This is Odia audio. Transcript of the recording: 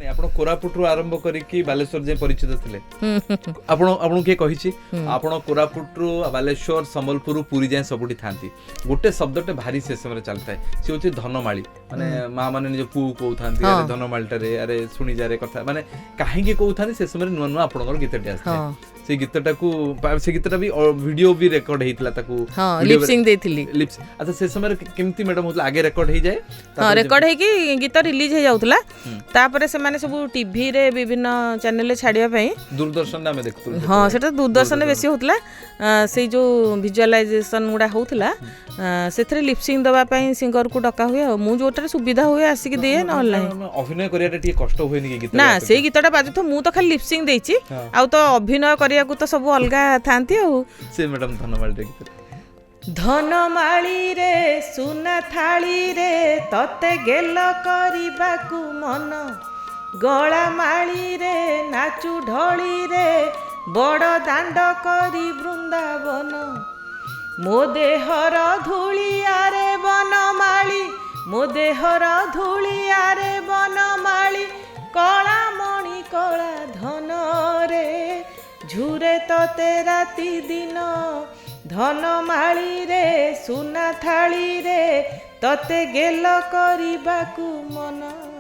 ଆପଣ କୋରାପୁଟରୁ ଆରମ୍ଭ କରିକି ବାଲେଶ୍ୱର ଯାଏ ପରିଚିତ ଥିଲେ ଆପଣଙ୍କୁ କିଏ କହିଛି ଆପଣ କୋରାପୁଟରୁ ବାଲେଶ୍ୱର ସମ୍ବଲପୁର ପୁରୀ ଯାଏ ସବୁଠି ଥାନ୍ତି ଗୋଟେ ଶବ୍ଦଟେ ଭାରି ସେ ସମୟରେ ଚାଲିଥାଏ ସେ ହଉଛି ଧନମାଳି ମାନେ ମା ମାନେ ନିଜ ପୁଅ କହୁଥାନ୍ତି ଆରେ ଧନମାଳିଟାରେ ଆରେ ଶୁଣିଯାରେ କଥା ମାନେ କାହିଁକି କହୁଥାନ୍ତି ସେ ସମୟରେ ନୂଆ ନୂଆ ଆପଣଙ୍କର ଗୀତଟି ଆସିଥାଏ ସେ ଗୀତଟାକୁ ସେ ଗୀତଟା ବି ଭିଡିଓ ବି ରେକର୍ଡ ହେଇଥିଲା ତାକୁ ଲିପସିଂ ଦେଇଥିଲି ଆଚ୍ଛା ସେ ସମୟରେ କେମିତି ମ୍ୟାଡମ ହଉଥିଲା ଆଗେ ରେକର୍ଡ ହେଇଯାଏ ରେକର୍ଡ ହେଇକି ଗୀତ ରିଲିଜ ହେଇଯାଉଥିଲା ତାପରେ ସେମାନେ ସବୁ ଟିଭିରେ ବିଭିନ୍ନ ଚ୍ୟାନେଲରେ ଛାଡ଼ିବା ପାଇଁ ଦୂରଦର୍ଶନରେ ଆମେ ଦେଖୁଥିଲୁ ହଁ ସେଟା ଦୂରଦର୍ଶନରେ ବେଶୀ ହଉଥିଲା ସେଇ ଯୋଉ ଭିଜୁଆଲାଇଜେସନ ଗୁଡା ହଉଥିଲା ସେଥିରେ ଲିପସିଂ ଦେବା ପାଇଁ ସିଙ୍ଗରକୁ ଡକା ହୁଏ ଆଉ ମୁଁ ଯୋଉଟାରେ ସୁବିଧା ହୁଏ ଆସିକି ଦିଏ ନହେଲେ ନାହିଁ ଅଭିନୟ କରିବାଟା ଟିକେ କଷ୍ଟ ହୁଏନି କି ଗୀତ ନା ସେଇ ଗୀତଟା ବାଜୁଥିବ ମୁଁ ତ ଖାଲି ଲିପସିଂ ଦେଇଛି ଆଉ ତ ଅଭିନୟ କରିବାକୁ ତ ସବୁ ଅଲଗା ଥାନ୍ତି ଆଉ ସେ ମ୍ୟାଡମ ଧନମାଳିଟା ଗୀତ ଧନମାଳିରେ ସୁନା ଥାଳିରେ ତତେ ଗେଲ କରିବାକୁ ମନ ଗଳା ମାଳିରେ ନାଚୁ ଢଳିରେ ବଡ଼ ଦାଣ୍ଡ କରି ବୃନ୍ଦାବନ ମୋ ଦେହର ଧୂଳିଆରେ ବନମାଳି ମୋ ଦେହର ଧୂଳିଆରେ ବନମାଳି କଳା ମଣି କଳା ଧନରେ ଝୁରେ ତତେ ରାତି ଦିନ ଧନମାଳିରେ ସୁନା ଥାଳିରେ ତତେ ଗେଲ କରିବାକୁ ମନ